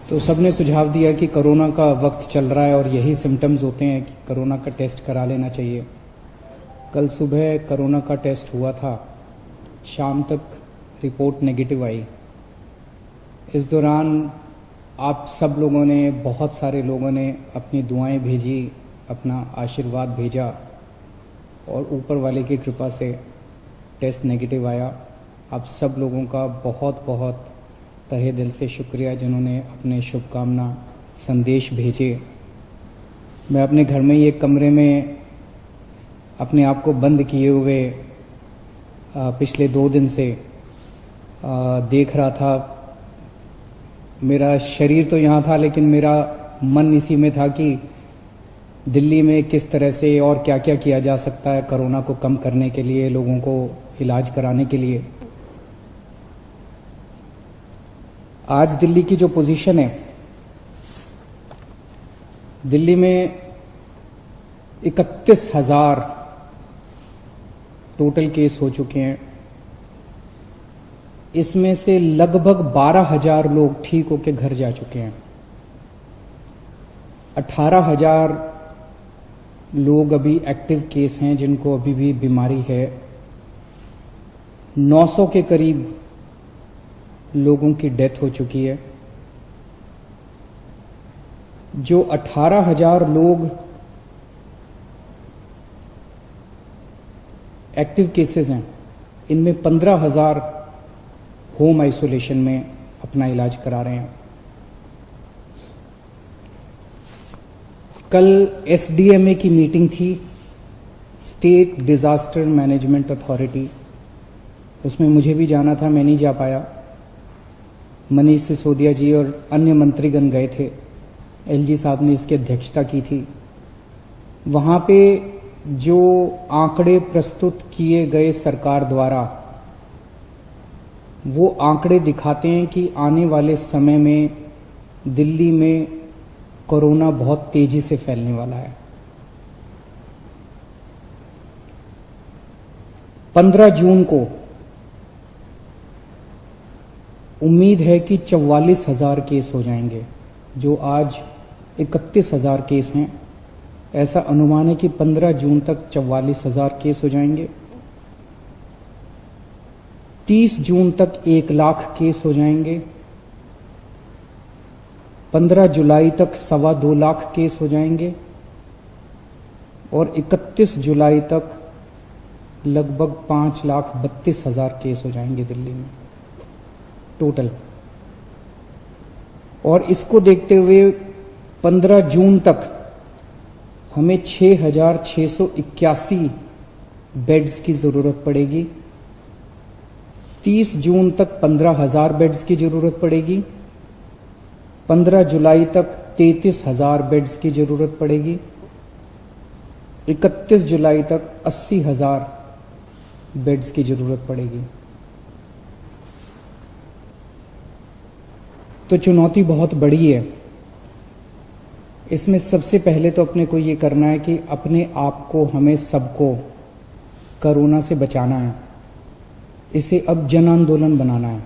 तो सबने सुझाव दिया कि कोरोना का वक्त चल रहा है और यही सिम्टम्स होते हैं कि कोरोना का टेस्ट करा लेना चाहिए। कल सुबह कोरोना का टेस्ट हुआ था, शाम तक रिपोर्ट नेगेटिव आई। इस दौरान आप सब लोगों ने, बहुत सारे लोगों ने अपनी दुआएं भेजी, अपना आशीर्वाद भेजा और ऊपर वाले की कृपा से टेस्ट नेगेटिव आया। आप सब लोगों का बहुत बहुत तहे दिल से शुक्रिया जिन्होंने अपने शुभकामना संदेश भेजे। मैं अपने घर में ही एक कमरे में अपने आप को बंद किए हुए पिछले 2 दिन से देख रहा था। मेरा शरीर तो यहाँ था लेकिन मेरा मन इसी में था कि दिल्ली में किस तरह से और क्या क्या किया जा सकता है कोरोना को कम करने के लिए, लोगों को इलाज कराने के लिए। आज दिल्ली की जो पोजीशन है, दिल्ली में 31,000 टोटल केस हो चुके हैं। इसमें से लगभग 12,000 लोग ठीक होकर घर जा चुके हैं। 18,000 लोग अभी एक्टिव केस हैं जिनको अभी भी बीमारी है। 900 के करीब लोगों की डेथ हो चुकी है। जो 18,000 लोग एक्टिव केसेस हैं, इनमें 15,000 होम आइसोलेशन में अपना इलाज करा रहे हैं। कल एसडीएमए की मीटिंग थी, स्टेट डिजास्टर मैनेजमेंट अथॉरिटी। उसमें मुझे भी जाना था, मैं नहीं जा पाया। मनीष सिसोदिया जी और अन्य मंत्रीगण गए थे। एलजी साहब ने इसकी अध्यक्षता की थी। वहां पे जो आंकड़े प्रस्तुत किए गए सरकार द्वारा, वो आंकड़े दिखाते हैं कि आने वाले समय में दिल्ली में कोरोना बहुत तेजी से फैलने वाला है। 15 जून को उम्मीद है कि 44,000 केस हो जाएंगे। जो आज 31,000 केस हैं, ऐसा अनुमान है कि 15 जून तक 44,000 केस हो जाएंगे। 30 जून तक 1 लाख केस हो जाएंगे। 15 जुलाई तक 2.25 लाख केस हो जाएंगे और 31 जुलाई तक लगभग 5,32,000 केस हो जाएंगे दिल्ली में टोटल। और इसको देखते हुए 15 जून तक हमें 6,681 बेड्स की जरूरत पड़ेगी। 30 जून तक 15,000 बेड्स की जरूरत पड़ेगी। 15 जुलाई तक 33,000 बेड्स की जरूरत पड़ेगी। 31 जुलाई तक 80,000 बेड्स की जरूरत पड़ेगी। तो चुनौती बहुत बड़ी है। इसमें सबसे पहले तो अपने को ये करना है कि अपने आप को, हमें सबको कोरोना से बचाना है। इसे अब जन आंदोलन बनाना है।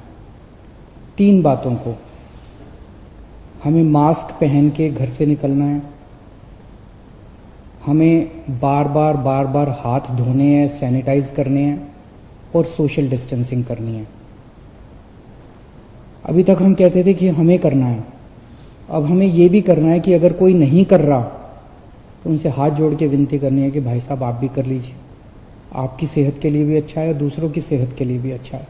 3 बातों को, हमें मास्क पहन के घर से निकलना है, हमें बार बार हाथ धोने हैं, सैनिटाइज करने हैं और सोशल डिस्टेंसिंग करनी है। अभी तक हम कहते थे कि हमें करना है, अब हमें ये भी करना है कि अगर कोई नहीं कर रहा तो उनसे हाथ जोड़ के विनती करनी है कि भाई साहब आप भी कर लीजिए। आपकी सेहत के लिए भी अच्छा है, दूसरों की सेहत के लिए भी अच्छा है।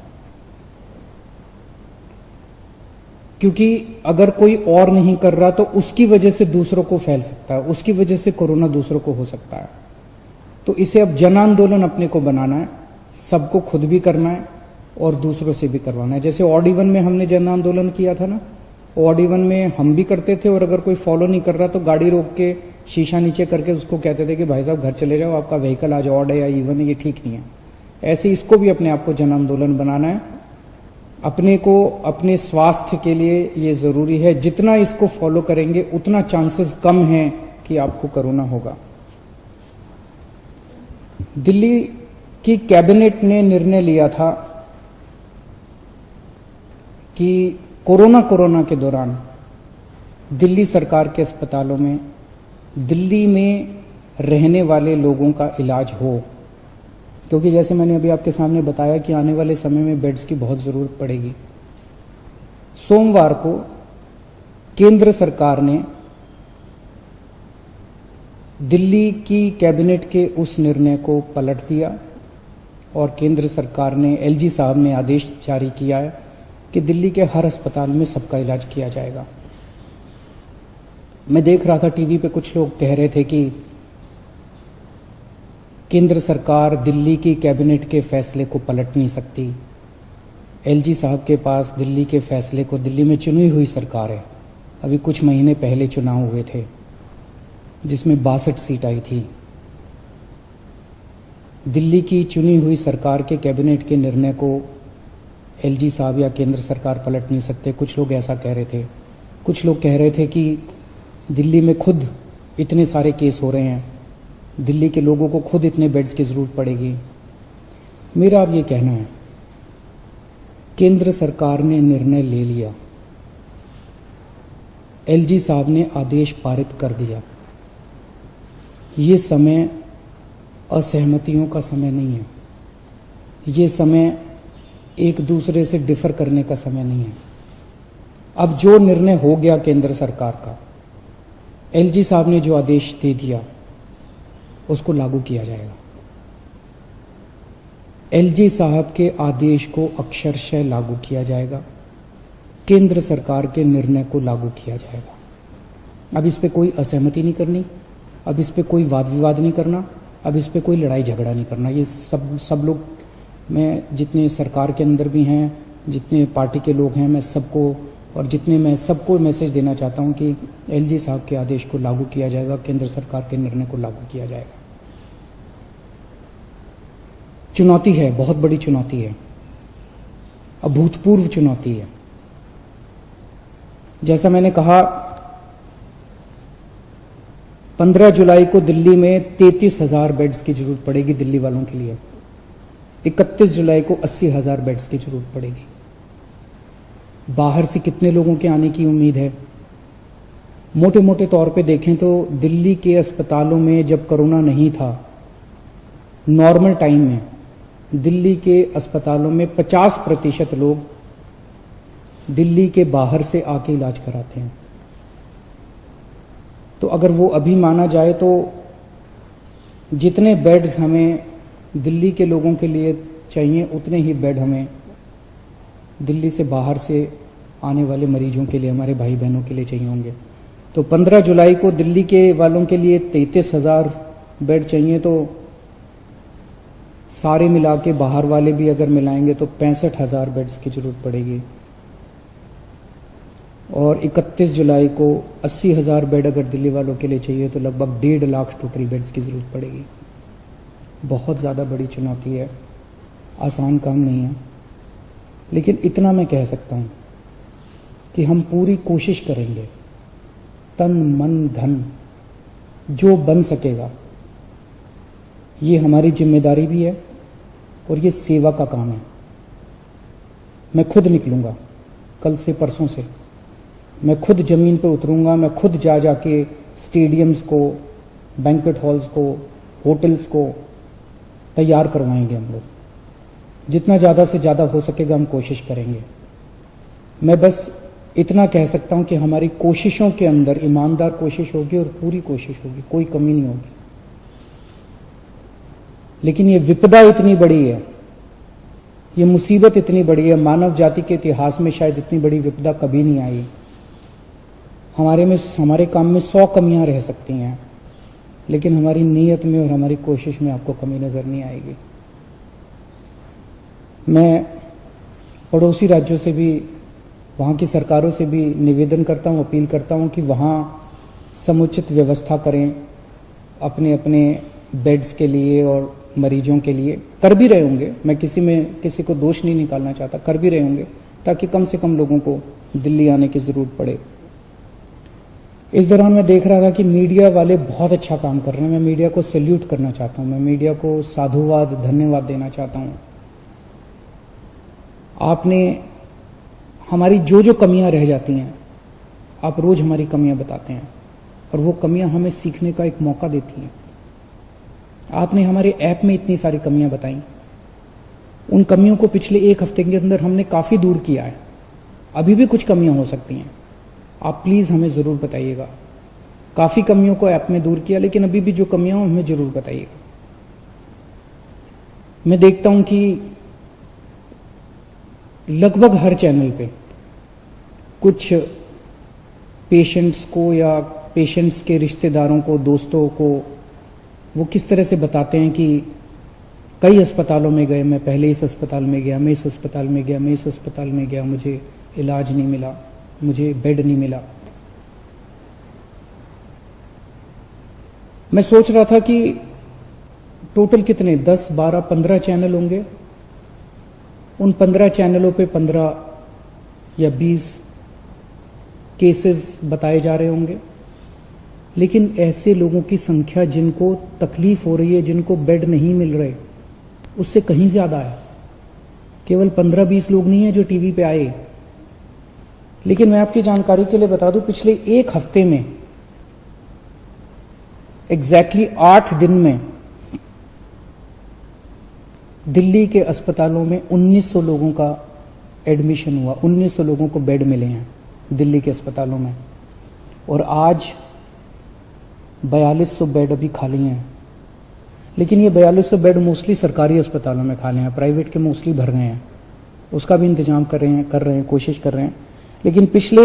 क्योंकि अगर कोई और नहीं कर रहा तो उसकी वजह से दूसरों को फैल सकता है, उसकी वजह से कोरोना दूसरों को हो सकता है। तो इसे अब जन आंदोलन अपने को बनाना है, सबको खुद भी करना है और दूसरों से भी करवाना है। जैसे ऑड इवन में हमने जन आंदोलन किया था ना, ऑड इवन में हम भी करते थे और अगर कोई फॉलो नहीं कर रहा तो गाड़ी रोक के शीशा नीचे करके उसको कहते थे कि भाई साहब घर चले जाओ, आपका व्हीकल आज ऑड है या इवन है, ये ठीक नहीं है। ऐसे इसको भी अपने आप को जन आंदोलन बनाना है। अपने को, अपने स्वास्थ्य के लिए ये जरूरी है। जितना इसको फॉलो करेंगे उतना चांसेस कम हैं कि आपको कोरोना होगा। दिल्ली की कैबिनेट ने निर्णय लिया था कि कोरोना के दौरान दिल्ली सरकार के अस्पतालों में दिल्ली में रहने वाले लोगों का इलाज हो, क्योंकि जैसे मैंने अभी आपके सामने बताया कि आने वाले समय में बेड्स की बहुत ज़रूरत पड़ेगी। सोमवार को केंद्र सरकार ने दिल्ली की कैबिनेट के उस निर्णय को पलट दिया और केंद्र सरकार ने, एलजी साहब ने आदेश जारी किया है कि दिल्ली के हर अस्पताल में सबका इलाज किया जाएगा। मैं देख रहा था टीवी पे, कुछ लोग कह रहे थे कि केंद्र सरकार दिल्ली की कैबिनेट के फैसले को पलट नहीं सकती। एलजी साहब के पास दिल्ली के फैसले को, दिल्ली में चुनी हुई सरकार है, अभी कुछ महीने पहले चुनाव हुए थे जिसमें 62 सीट आई थी। दिल्ली की चुनी हुई सरकार के कैबिनेट के निर्णय को एलजी साहब या केंद्र सरकार पलट नहीं सकते। कुछ लोग ऐसा कह रहे थे। कुछ लोग कह रहे थे कि दिल्ली में खुद इतने सारे केस हो रहे हैं, दिल्ली के लोगों को खुद इतने बेड्स की जरूरत पड़ेगी। मेरा अब ये कहना है, केंद्र सरकार ने निर्णय ले लिया, एलजी साहब ने आदेश पारित कर दिया। ये समय असहमतियों का समय नहीं है, ये समय एक दूसरे से डिफर करने का समय नहीं है। अब जो निर्णय हो गया केंद्र सरकार का, एलजी साहब ने जो आदेश दे दिया उसको लागू किया जाएगा। एलजी साहब के आदेश को अक्षरशः लागू किया जाएगा, केंद्र सरकार के निर्णय को लागू किया जाएगा। अब इस पे कोई असहमति नहीं करनी, अब इस पे कोई वाद विवाद नहीं करना, अब इस पे कोई लड़ाई झगड़ा नहीं करना। ये सब लोग, मैं जितने सरकार के अंदर भी हैं, जितने पार्टी के लोग हैं, मैं सबको और जितने मैं सबको मैसेज देना चाहता हूं कि एलजी साहब के आदेश को लागू किया जाएगा, केंद्र सरकार के निर्णय को लागू किया जाएगा। चुनौती है, बहुत बड़ी चुनौती है, अभूतपूर्व चुनौती है। जैसा मैंने कहा, 15 जुलाई को दिल्ली में 33,000 बेड्स की जरूरत पड़ेगी दिल्ली वालों के लिए। 31 जुलाई को 80,000 बेड्स की जरूरत पड़ेगी। बाहर से कितने लोगों के आने की उम्मीद है? मोटे मोटे तौर पे देखें तो दिल्ली के अस्पतालों में जब कोरोना नहीं था, नॉर्मल टाइम में दिल्ली के अस्पतालों में 50% लोग दिल्ली के बाहर से आके इलाज कराते हैं। तो अगर वो अभी माना जाए तो जितने बेड्स हमें दिल्ली के लोगों के लिए चाहिए, उतने ही बेड हमें दिल्ली से बाहर से आने वाले मरीजों के लिए, हमारे भाई बहनों के लिए चाहिए होंगे। तो 15 जुलाई को दिल्ली के वालों के लिए 33,000 बेड चाहिए, तो सारे मिला के बाहर वाले भी अगर मिलाएंगे तो 65,000 बेड्स की जरूरत पड़ेगी। और 31 जुलाई को 80,000 बेड अगर दिल्ली वालों के लिए चाहिए तो लगभग 1.5 लाख टोटल बेड्स की जरूरत पड़ेगी। बहुत ज़्यादा बड़ी चुनौती है, आसान काम नहीं है। लेकिन इतना मैं कह सकता हूं कि हम पूरी कोशिश करेंगे, तन मन धन जो बन सकेगा। ये हमारी जिम्मेदारी भी है और ये सेवा का काम है। मैं खुद निकलूंगा, कल से परसों से मैं खुद जमीन पे उतरूंगा, मैं खुद जा जाके स्टेडियम्स को, बैंक्वेट हॉल्स को, होटल्स को तैयार करवाएंगे। हम लोग जितना ज़्यादा से ज़्यादा हो सकेगा हम कोशिश करेंगे। मैं बस इतना कह सकता हूं कि हमारी कोशिशों के अंदर ईमानदार कोशिश होगी और पूरी कोशिश होगी, कोई कमी नहीं होगी। लेकिन ये विपदा इतनी बड़ी है, ये मुसीबत इतनी बड़ी है, मानव जाति के इतिहास में शायद इतनी बड़ी विपदा कभी नहीं आई। हमारे काम में 100 कमियां रह सकती हैं, लेकिन हमारी नीयत में और हमारी कोशिश में आपको कमी नजर नहीं आएगी। मैं पड़ोसी राज्यों से भी, वहाँ की सरकारों से भी निवेदन करता हूँ, अपील करता हूँ कि वहाँ समुचित व्यवस्था करें अपने अपने बेड्स के लिए और मरीजों के लिए। कर भी रहे होंगे, मैं किसी को दोष नहीं निकालना चाहता, कर भी रहे होंगे ताकि कम से कम लोगों को दिल्ली आने की जरूरत पड़े। इस दौरान मैं देख रहा था कि मीडिया वाले बहुत अच्छा काम कर रहे हैं। मैं मीडिया को सैल्यूट करना चाहता हूँ, मैं मीडिया को साधुवाद, धन्यवाद देना चाहता हूँ। आपने हमारी जो जो कमियां रह जाती हैं, आप रोज हमारी कमियां बताते हैं और वो कमियां हमें सीखने का एक मौका देती हैं। आपने हमारे ऐप में इतनी सारी कमियां बताई, उन कमियों को पिछले एक हफ्ते के अंदर हमने काफी दूर किया है। अभी भी कुछ कमियां हो सकती हैं, आप प्लीज हमें जरूर बताइएगा। काफी कमियों को ऐप में दूर किया, लेकिन अभी भी जो कमियां हो हमें जरूर बताइएगा। मैं देखता हूं कि लगभग हर चैनल पे कुछ पेशेंट्स को या पेशेंट्स के रिश्तेदारों को, दोस्तों को वो किस तरह से बताते हैं कि कई अस्पतालों में गए, मैं पहले इस अस्पताल में गया, मैं इस अस्पताल में गया, मैं इस अस्पताल में गया, मुझे इलाज नहीं मिला, मुझे बेड नहीं मिला। मैं सोच रहा था कि टोटल कितने 10, 12, 15 चैनल होंगे। उन 15 चैनलों पे 15 या 20 केसेस बताए जा रहे होंगे, लेकिन ऐसे लोगों की संख्या जिनको तकलीफ हो रही है, जिनको बेड नहीं मिल रहे, उससे कहीं ज्यादा है। केवल 15-20 लोग नहीं है जो टीवी पे आए। लेकिन मैं आपकी जानकारी के लिए बता दूं, पिछले एक हफ्ते में एग्जैक्टली 8 दिन में दिल्ली के अस्पतालों में 1900 लोगों का एडमिशन हुआ, 1900 लोगों को बेड मिले हैं दिल्ली के अस्पतालों में। और आज 4200 बेड अभी खाली हैं। लेकिन ये 4200 बेड मोस्टली सरकारी अस्पतालों में खाली हैं, प्राइवेट के मोस्टली भर गए हैं। उसका भी इंतजाम कर रहे हैं, कोशिश कर रहे हैं। लेकिन पिछले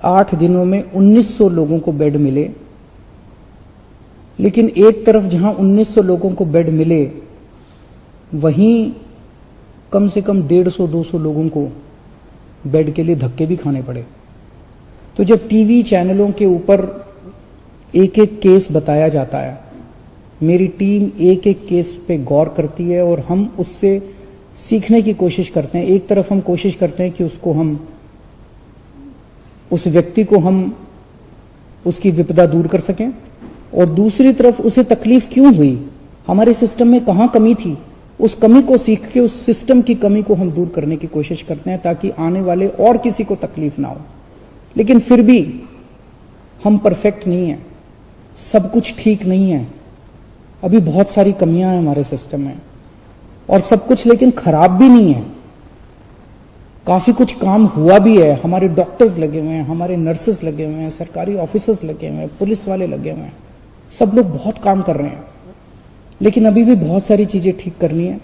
8 दिनों में 1900 लोगों को बेड मिले। लेकिन एक तरफ जहां 1900 लोगों को बेड मिले, वहीं कम से कम 150-200 लोगों को बेड के लिए धक्के भी खाने पड़े। तो जब टीवी चैनलों के ऊपर एक एक केस बताया जाता है, मेरी टीम एक एक केस पे गौर करती है और हम उससे सीखने की कोशिश करते हैं। एक तरफ हम कोशिश करते हैं कि उस व्यक्ति को हम उसकी विपदा दूर कर सकें, और दूसरी तरफ उसे तकलीफ क्यों हुई, हमारे सिस्टम में कहां कमी थी, उस कमी को सीख के उस सिस्टम की कमी को हम दूर करने की कोशिश करते हैं, ताकि आने वाले और किसी को तकलीफ ना हो। लेकिन फिर भी हम परफेक्ट नहीं है, सब कुछ ठीक नहीं है, अभी बहुत सारी कमियां हैं हमारे सिस्टम में। और सब कुछ लेकिन खराब भी नहीं है, काफी कुछ काम हुआ भी है। हमारे डॉक्टर्स लगे हुए हैं, हमारे नर्सेस लगे हुए हैं, सरकारी ऑफिसर्स लगे हुए हैं, पुलिस वाले लगे हुए हैं, सब लोग बहुत काम कर रहे हैं। लेकिन अभी भी बहुत सारी चीजें ठीक करनी है।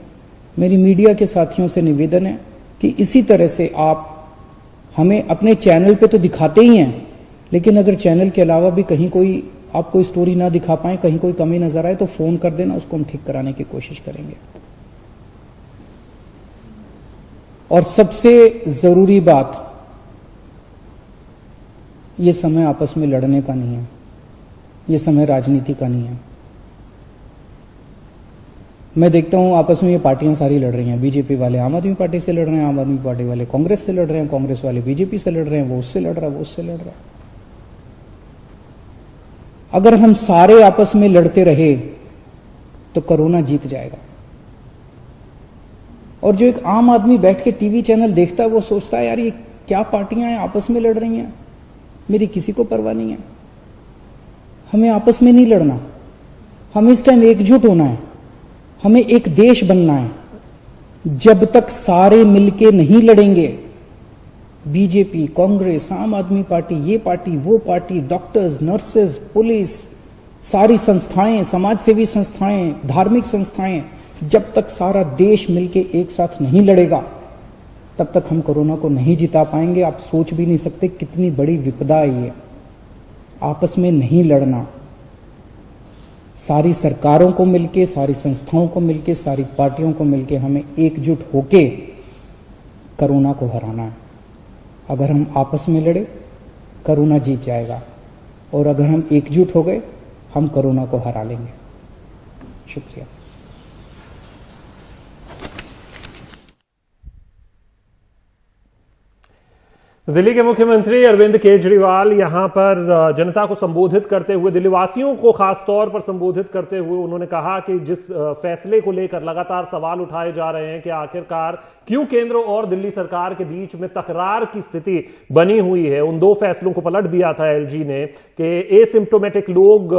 मेरी मीडिया के साथियों से निवेदन है कि इसी तरह से आप हमें अपने चैनल पे तो दिखाते ही हैं, लेकिन अगर चैनल के अलावा भी कहीं कोई आप कोई स्टोरी ना दिखा पाए, कहीं कोई कमी नजर आए, तो फोन कर देना, उसको हम ठीक कराने की कोशिश करेंगे। और सबसे जरूरी बात, ये समय आपस में लड़ने का नहीं है, ये समय राजनीति का नहीं है। मैं देखता हूं आपस में ये पार्टियां सारी लड़ रही हैं। बीजेपी वाले आम आदमी पार्टी से लड़ रहे हैं, आम आदमी पार्टी वाले कांग्रेस से लड़ रहे हैं, कांग्रेस वाले बीजेपी से लड़ रहे हैं, वो उससे लड़ रहा है, वो उससे लड़ रहा है। अगर हम सारे आपस में लड़ते रहे तो कोरोना जीत जाएगा। और जो एक आम आदमी बैठ के टीवी चैनल देखता है, वो सोचता है यार ये क्या पार्टियां हैं, आपस में लड़ रही हैं, मेरी किसी को परवाह नहीं है। हमें आपस में नहीं लड़ना, हमें इस टाइम एकजुट होना है, हमें एक देश बनना है। जब तक सारे मिलके नहीं लड़ेंगे, बीजेपी, कांग्रेस, आम आदमी पार्टी, ये पार्टी, वो पार्टी, डॉक्टर्स, नर्सेज, पुलिस, सारी संस्थाएं, समाजसेवी संस्थाएं, धार्मिक संस्थाएं, जब तक सारा देश मिलके एक साथ नहीं लड़ेगा, तब तक हम कोरोना को नहीं जिता पाएंगे। आप सोच भी नहीं सकते कितनी बड़ी विपदा है ये। आपस में नहीं लड़ना, सारी सरकारों को मिलके, सारी संस्थाओं को मिलके, सारी पार्टियों को मिलके हमें एकजुट होके कोरोना को हराना है। अगर हम आपस में लड़े, कोरोना जीत जाएगा, और अगर हम एकजुट हो गए, हम कोरोना को हरा लेंगे। शुक्रिया। दिल्ली के मुख्यमंत्री अरविंद केजरीवाल यहां पर जनता को संबोधित करते हुए, दिल्ली वासियों को खासतौर पर संबोधित करते हुए उन्होंने कहा कि जिस फैसले को लेकर लगातार सवाल उठाए जा रहे हैं कि आखिरकार क्यों केंद्र और दिल्ली सरकार के बीच में तकरार की स्थिति बनी हुई है, उन दो फैसलों को पलट दिया था एलजी ने कि एसिम्प्टोमेटिक लोग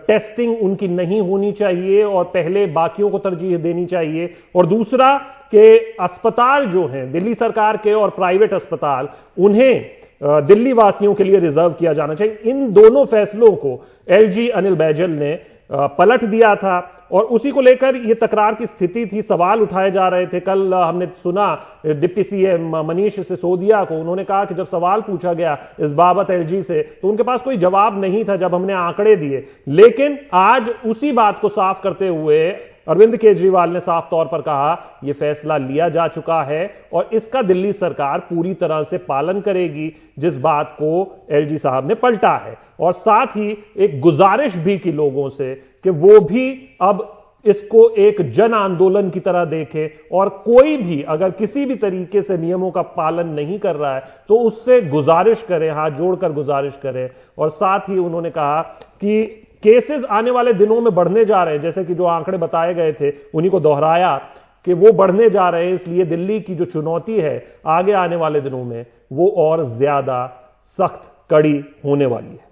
टेस्टिंग उनकी नहीं होनी चाहिए और पहले बाकियों को तरजीह देनी चाहिए, और दूसरा कि अस्पताल जो हैं दिल्ली सरकार के और प्राइवेट अस्पताल, उन्हें दिल्ली वासियों के लिए रिजर्व किया जाना चाहिए। इन दोनों फैसलों को एलजी अनिल बैजल ने पलट दिया था और उसी को लेकर यह तकरार की स्थिति थी, सवाल उठाए जा रहे थे। कल हमने सुना डिप्टी सीएम मनीष सिसोदिया को, उन्होंने कहा कि जब सवाल पूछा गया इस बाबत एलजी से तो उनके पास कोई जवाब नहीं था जब हमने आंकड़े दिए, लेकिन आज उसी बात को साफ करते हुए अरविंद केजरीवाल ने साफ तौर पर कहा यह फैसला लिया जा चुका है और इसका दिल्ली सरकार पूरी तरह से पालन करेगी, जिस बात को एलजी साहब ने पलटा है। और साथ ही एक गुजारिश भी की लोगों से कि वो भी अब इसको एक जन आंदोलन की तरह देखे और कोई भी अगर किसी भी तरीके से नियमों का पालन नहीं कर रहा है तो उससे गुजारिश करें, हाथ जोड़कर गुजारिश करें। और साथ ही उन्होंने कहा कि केसेस आने वाले दिनों में बढ़ने जा रहे हैं, जैसे कि जो आंकड़े बताए गए थे उन्हीं को दोहराया कि वो बढ़ने जा रहे हैं, इसलिए दिल्ली की जो चुनौती है आगे आने वाले दिनों में वो और ज्यादा सख्त, कड़ी होने वाली है।